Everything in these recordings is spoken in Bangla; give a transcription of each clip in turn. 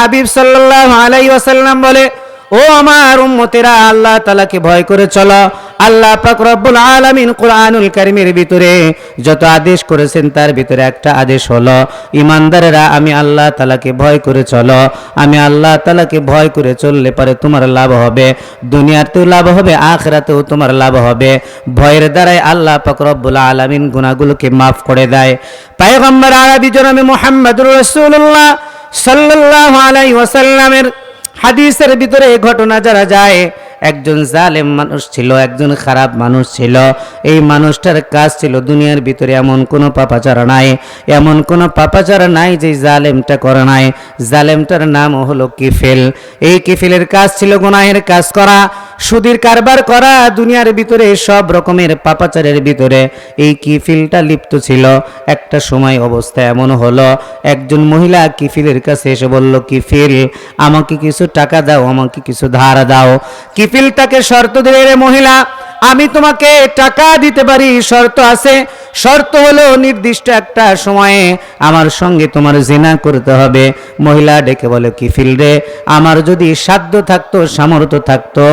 হাবিব সাল্লাল্লাহু আলাইহি ওয়াসাল্লাম বলে, ও আমার উম্মতেরা, আল্লাহ তাআলাকে ভয় করে চলো। আল্লাহ পাক রব্বুল আলামিন কুরআনুল কারীমের ভিতরে যত আদেশ করেছেন তার ভিতরে একটা আদেশ হলো, ঈমানদারেরা আমি আল্লাহ তাআলাকে ভয় করে চলো। আমি আল্লাহ তাআলাকে ভয় করে চললে পরে তোমার লাভ হবে, দুনিয়াতেও লাভ হবে, আখিরাতেও তোমার লাভ হবে। ভয়ের দ্বারাই আল্লাহ পাক রব্বুল আলামিন গুনাহগুলোকে মাফ করে দেয়। পয়গম্বর আরবি জনাবে মুহাম্মদুর রাসূলুল্লাহ সাল্লাল্লাহু আলাইহি ওয়াসাল্লামের হাদিসের ভিতরে ঘটনা জানা যায়, একজন জালেম মানুষ ছিল, একজন খারাপ মানুষ ছিল। এই মানুষটার কাজ ছিল দুনিয়ার ভিতরে এমন কোনো পাপাচার নাই, এমন কোনো পাপাচার নাই যে জালেমটা করে নাই। জালেমটার নাম হলো কিফিল। এই কিফিলের কাজ ছিল গুনাহের কাজ করা, সুদের কারবার করা, দুনিয়ার ভিতরে সব রকমের পাপাচারের ভিতরে এই কিফিলটা লিপ্ত ছিল। একটা সময় অবস্থা এমন হলো, একজন মহিলা কিফিলের কাছে এসে বলল, কিফিল আমাকে কিছু টাকা দাও, আমাকে কিছু ধার দাও। কিফিল তাকে শর্ত দিল, রে মহিলা আমি তোমাকে টাকা দিতে পারি, শর্ত আছে। শর্ত হলো নির্দিষ্ট একটা সময়ে আমার সঙ্গে তোমার জিনা করতে হবে। মহিলা ডেকে বলে, কিফিল রে, আমার যদি সাধ্য থাকতো, সামর্থ্য থাকতো,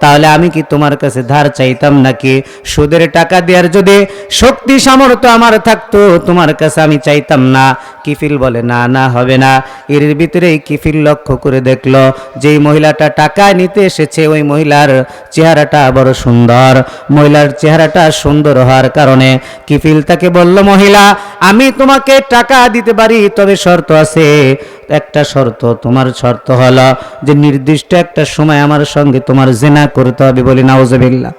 তাহলে আমি কি তোমার কাছে ধার চাইতাম নাকি? সুদের টাকা দেওয়ার যদি শক্তি সামর্থ্য আমার থাকতো, তোমার কাছে আমি চাইতাম না। কিফিল বলে, না না, হবে না। এর ভিতরে কিফিল লক্ষ্য করে দেখলো যেই মহিলাটা টাকা নিতে এসেছে ওই মহিলার চেহারাটা বড় সুন্দর। মহিলার চেহারাটা সুন্দর হওয়ার কারণে কিফিল তাকে বলল, মহিলা আমি তোমাকে টাকা দিতে পারি, তবে শর্ত আছে। একটা শর্ত, তোমার শর্ত হলো যে নির্দিষ্ট একটা সময় আমার সঙ্গে তোমার জিনা করতে হবে। বলি নাউজুবিল্লাহ।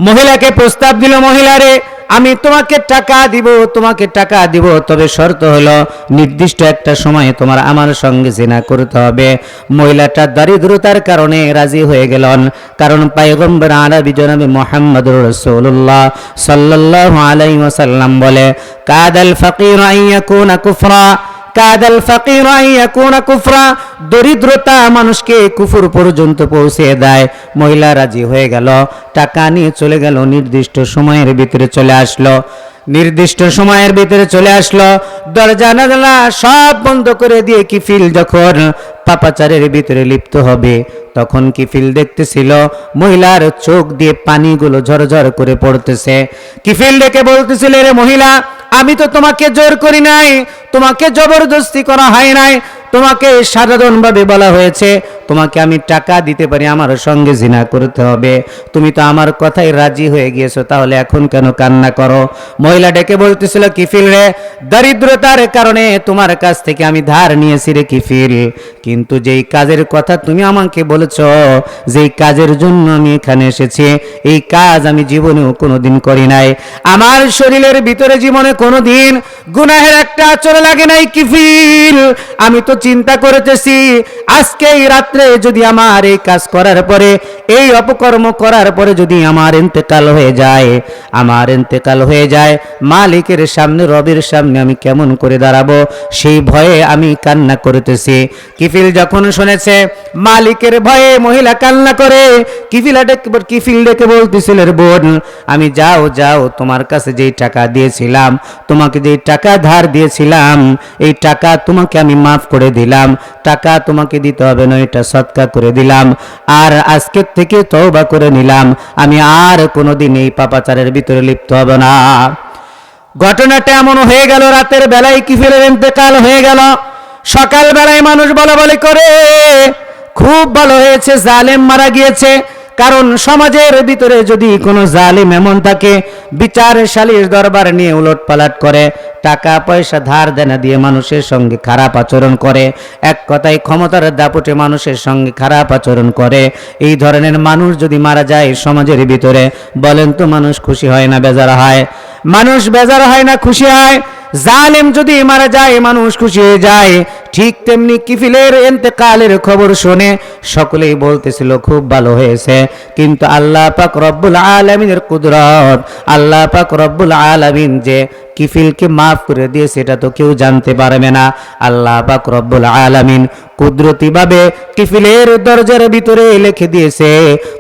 মহিলাকে প্রস্তাব দিল, মহিলারে আমি তোমাকে টাকা দিব, তোমাকে টাকা দিব, তবে শর্ত হলো নির্দিষ্ট একটা সময়ে তোমার আমার সঙ্গে জিনা করতে হবে। মহিলাটা দারিদ্রতার কারণে রাজি হয়ে গেলেন, কারণ পয়গম্বর আরবি জনাবে মুহাম্মদুর রাসূলুল্লাহ সাল্লাল্লাহু আলাইহি ওয়াসাল্লাম বলে, কাদাল ফাকির আন ইয়াকুনা কুফরা, কাদাল ফাকির আন ইয়াকুনা কুফরা, দরিদ্রতা মানুষকে কুফর পর্যন্ত পৌঁছে দেয়। মহিলা রাজি হয়ে গেল, টাকা নিয়ে চলে গেল, নির্দিষ্ট সময়ের ভিতরে চলে আসলো। নির্দিষ্ট সময়ের ভিতরে চলে আসলো, দরজা জানালা সব বন্ধ করে দিয়ে কিফিল যখন পাপাচারের ভিতরে লিপ্ত হবে, তখন কিফিল দেখতেছিল মহিলার চোখ দিয়ে পানিগুলো ঝরঝর করে পড়তেছে। কিফিল ডেকে বলতেছিল, রে মহিলা আমি তো তোমাকে জোর করি নাই, তোমাকে জবরদস্তি করা হয় নাই, তোমাকে সাধারণভাবে বলা হয়েছে তোমাকে আমি টাকা দিতে পারি, আমার সঙ্গে জিনা করতে হবে। তুমি তো আমার কথাই রাজি হয়ে গিয়েছো, তাহলে এখন কেন কান্না করো? মহিলা ডেকে বলতেছিল, কিফিল রে, দরিদ্রতার কারণে তোমার কাছ থেকে আমি ধার নিয়েছি রে কিফিল, কিন্তু যেই কাজের কথা তুমি আমাকে বলেছ, যেই কাজের জন্য আমি এখানে এসেছি, এই কাজ আমি জীবনেও কোনোদিন করি নাই। আমার শরীরের ভিতরে জীবনে কোনোদিন গুনাহের একটা আচর লাগে নাই কিফিল। আমি তো চিন্তা করতেছি আজকে এই রাত্রে যদি আমার এই কাজ করার পরে, এই অপকর্ম করার পরে যদি আমার ইন্তেকাল হয়ে যায়, আমার ইন্তেকাল হয়ে যায়, মালিকের সামনে, রবের সামনে আমি কেমন করে দাঁড়াবো, সেই ভয়ে আমি কান্না করতেছি। কিফিল যখন শুনেছে মালিকের ভয়ে মহিলা কান্না করে, কিফিল ডেকে বলতেছিল, বোন আমি যাও যাও, তোমার কাছে যেই টাকা দিয়েছিলাম, তোমাকে যেই টাকা ধার দিয়েছিলাম, এই টাকা তোমাকে আমি মাফ করে দিলাম, টাকা তোমাকে দিতে হবে না, এটা সদকা করে দিলাম, আর আজকের থেকে তওবা করে নিলাম, আমি আর কোনোদিন এই পাপাচারের ভিতরে লিপ্ত হব না। ঘটনাটা এমন হয়ে গেল, রাতের বেলায় কিফিলের ইন্তেকাল হয়ে গেল। সকাল বেলায় মানুষ বলা বলি করে, খুব ভালো হয়েছে জালেম মারা গিয়েছে। কারণ সমাজের ভিতরে যদি কোনো জালিম এমন থাকে, বিচার সালিশ দরবার নিয়ে উলটপালট করে, টাকা পয়সা ধার দেনা দিয়ে মানুষের সঙ্গে খারাপ আচরণ করে, এক কথায় ক্ষমতার দাপটে মানুষের সঙ্গে খারাপ আচরণ করে, এই ধরনের মানুষ যদি মারা যায় সমাজের ভিতরে, বলেন তো মানুষ খুশি হয় না বেজার হয়? মানুষ বেজার হয় না খুশি হয়? জালেম যদি মারা যায় মানুষ খুশি হয়ে যায়। ঠিক তেমনি কিফিলের ইন্তেকালের খবর শুনে সকলেই বলতেছিল খুব ভালো হয়েছে, কিন্তু আল্লাহ পাক রব্বুল আলামিনের কুদরত, আল্লাহ পাক রব্বুল আলামিন যে কিফিলকে মাফ করে দিয়েছে এটা তো কেউ জানতে পারবে না। আল্লাহ পাক রব্বুল আলামিন কুদরতি ভাবে কিফিলের দরজার ভিতরে লিখে দিয়েছে,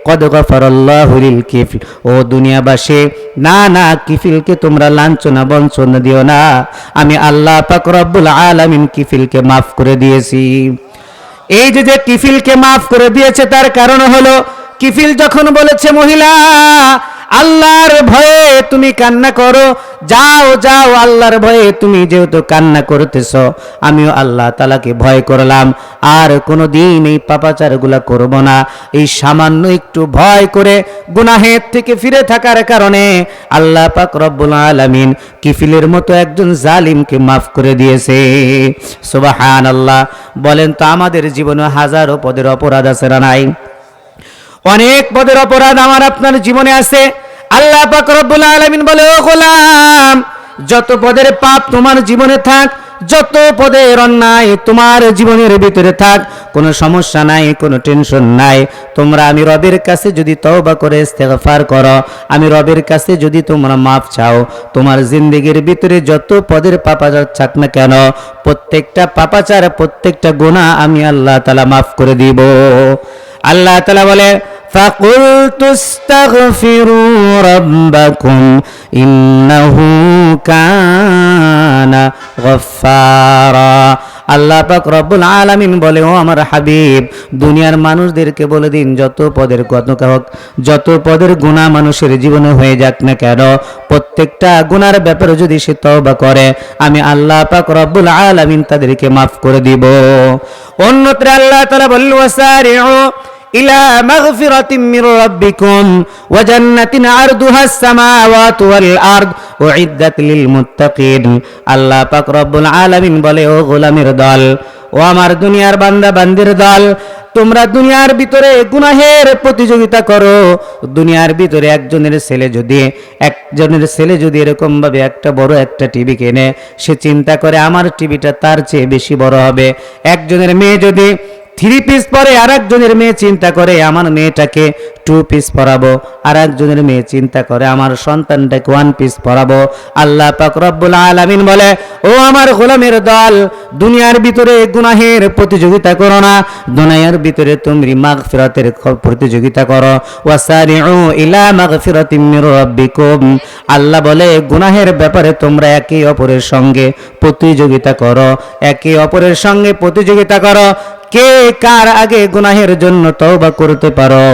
কদ গফারাল্লাহু লিল কিফল। ও দুনিয়াবাসী, না না, কিফিলকে তোমরা লাঞ্ছনা বঞ্চনা দিও না, আমি আল্লাহ পাক রব্বুল আলামিন কিফিলকে মাফ মাফ করে দিয়েছি। এই যে কিফিলকে মাফ করে দিয়েছে তার কারণ হলো কিফিল যখন বলেছে মহিলা আল্লাহর ভয়ে তুমি কান্না করো, যাও যাও আল্লাহর ভয়ে তুমি যেহেতু কান্না করতেছো আমিও আল্লাহ তাআলাকে ভয় করলাম, আর কোনোদিন এই পাপাচারগুলা করব না। এই সামান্য একটু ভয় করে গুনাহের থেকে ফিরে থাকার কারণে আল্লাহ পাক রব্বুল আলামিন কিফিলের মতো একজন জালিমকে মাফ করে দিয়েছে। সুবহানাল্লাহ। বলেন তো আমাদের জীবনে হাজারো পদের অপরাধ আছে না নাই? অনেক পদের অপরাধ আমার আপনার জীবনে আছে। আল্লাহ পাক রব্বুল আলামিন বলে, ও গোলাম, যত পদের পাপ তোমার জীবনে থাক, যত পদের অন্যায় তোমার জীবনের ভিতরে থাক, কোনো সমস্যা নাই, কোনো টেনশন নাই। তোমরা আমি রবের কাছে যদি তওবা করে ইস্তেগফার করো, আমি রবের কাছে যদি তোমরা মাফ চাও, তোমার জিন্দেগির ভিতরে যত পদের পাপাচার থাক না কেন, প্রত্যেকটা পাপাচার, প্রত্যেকটা গুনাহ আমি আল্লাহ তাআলা মাফ করে দিব। আল্লাহ তাআলা বলে, فَقُلْتُ اسْتَغْفِرُوا رَبَّكُمْ إِنَّهُ كَانَ غَفَّارًا। আল্লাহ পাক রব্বুল আলামিন বলে, ও আমার হাবিব, দুনিয়ার মানুষদেরকে বলে দিন যত পদের যত পদের গুনাহ মানুষের জীবনে হয়ে যাক না কেন, প্রত্যেকটা গুনার ব্যাপারে যদি সে তওবা করে আমি আল্লাহ পাক রব্বুল আলামিন তাদেরকে মাফ করে দিব। অন্যত্র আল্লাহ তাআলা বললেন, ওয়াসারিউ ইলা মাগফিরাতিম মির রাব্বিকুম ওয়া জান্নাতিন আরদুহাস সামাওয়াতু ওয়াল আরদ উইদ্দাত লিল মুত্তাকিন। আল্লাহ পাক রব্বুল আলামিন বলে, ও গোলামের দল, ও আমার দুনিয়ার বান্দা বান্দির দল, তোমরা দুনিয়ার ভিতরে গুনাহের প্রতিযোগিতা করো। দুনিয়ার ভিতরে একজনের ছেলে যদি এরকম ভাবে একটা বড় একটা টিভি কেনে, সে চিন্তা করে আমার টিভিটা তার চেয়ে বেশি বড় হবে। একজনের মেয়ে যদি 3 পিস পরে, আর একজনের মেয়ে চিন্তা করে আমার মেয়েটাকে 2 পিস পরাবো, আর একজনের মেয়ে চিন্তা করে আমার সন্তানটাকে 1 পিস পরাবো। আল্লাহ পাক রব্বুল আলামিন বলে, ও আমার গোলামের দল, দুনিয়ার ভিতরে গুনাহের প্রতিযোগিতা করো না, দুনিয়ার ভিতরে তুমি মাগফিরাতের প্রতিযোগিতা করো। ওয়াসারিউ ইলা মাগফিরাতিম মির রাব্বিকুম। আল্লাহ বলে, গুনাহের ব্যাপারে তোমরা একে অপরের সঙ্গে প্রতিযোগিতা করো, একে অপরের সঙ্গে প্রতিযোগিতা করো, কে কার আগে গুনাহের জন্য তওবা করতে পারো।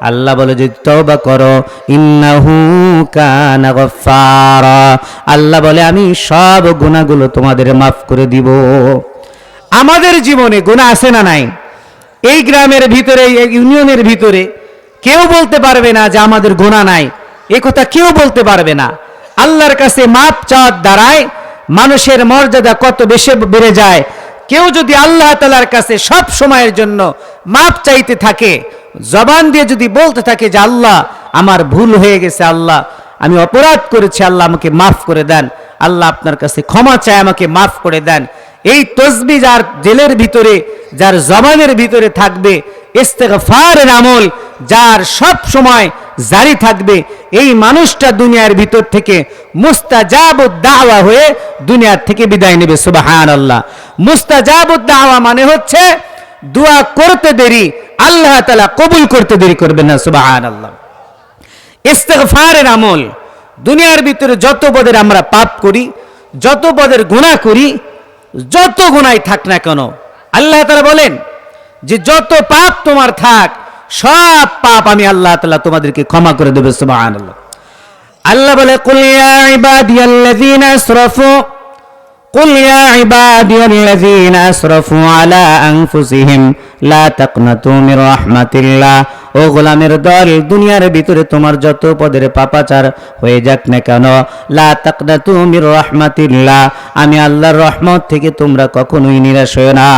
আল্লাহ বলে, যদি তওবা করো, ইন্নাহু কানা গফফারা, আল্লাহ বলে আমি সব গুনাহগুলো তোমাদের মাফ করে দিব। আমাদের জীবনে গুনাহ আছে না নাই? এই গ্রামের ভিতরে, এই ইউনিয়নের ভিতরে কেউ বলতে পারবে না যে আমাদের গুনাহ নাই, এই কথা কেউ বলতে পারবে না। আল্লাহর কাছে মাফ চাওয়ার দ্বারাই মানুষের মর্যাদা কত বেশি বেড়ে যায়। কেউ যদি আল্লাহ তাআলার কাছে সব সময়ের জন্য মাপ চাইতে থাকে, জবান দিয়ে যদি বলতে থাকে যে আল্লাহ আমার ভুল হয়ে গেছে, আল্লাহ আমি অপরাধ করেছি, আল্লাহ আমাকে মাফ করে দেন, আল্লাহ আপনার কাছে ক্ষমা চাই, আমাকে মাফ করে দেন, এই তসবিহ যার জেলের ভিতরে, যার জবানের ভিতরে থাকবে, ইস্তেগফারের আমল যার সব সময় জারি থাকবে, এই মানুষটা দুনিয়ার ভিতর থেকে মুস্তাজাবুদ দাওয়া হয়ে দুনিয়ার থেকে বিদায় নেবে। সুবহানাল্লাহ। মুস্তাজাবুদ দাওয়া মানে হচ্ছে দোয়া করতে দেরি, আল্লাহ তাআলা কবুল করতে দেরি করবেন না। সুবহানাল্লাহ। ইস্তেগফারের আমল, দুনিয়ার ভিতরে যত পদের আমরা পাপ করি, যত পদের গুনাহ করি, যত গুনাহই থাক না কেন, আল্লাহ তাআলা বলেন যে যত পাপ তোমার থাক, সব পাপ আমি আল্লাহ তাআলা তোমাদেরকে ক্ষমা করে দেব। সুবহানাল্লাহ। আল্লাহ বলে, কুল ইয়া ইবাদিয়াল্লাযীনা আসরাফু, কুল ইয়া ইবাদিয়াল্লাযীনা আসরাফু আলা আনফুসিহিম লা তাকনাতু মির রাহমাতিল্লাহ। ও গোলামের দল, দুনিয়ার ভিতরে তোমার যত পদের পাপাচার হয়ে যাক না কেন, লা তাকনাতু মির রাহমাতিল্লাহ, আমি আল্লাহর রহমত থেকে তোমরা কখনোই নিরাশ হয়ো না।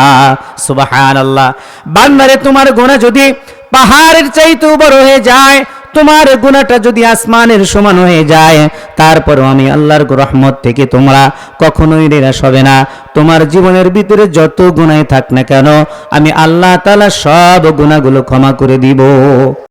সুবহানাল্লাহ। বান্দারে, তোমার গুনাহ যদি পাহাড়ের চাইতেও বড় হয়ে যায়, তোমার গুনাহটা যদি আসমানের সমান হয়ে যায়, তারপরও আমি আল্লাহর রহমত থেকে তোমরা কখনোই নিরাশ হবে না। তোমার জীবনের ভিতরে যত গুনাহ থাক না কেন, আমি আল্লাহ তাআলা সব গুনাহগুলো ক্ষমা করে দিব।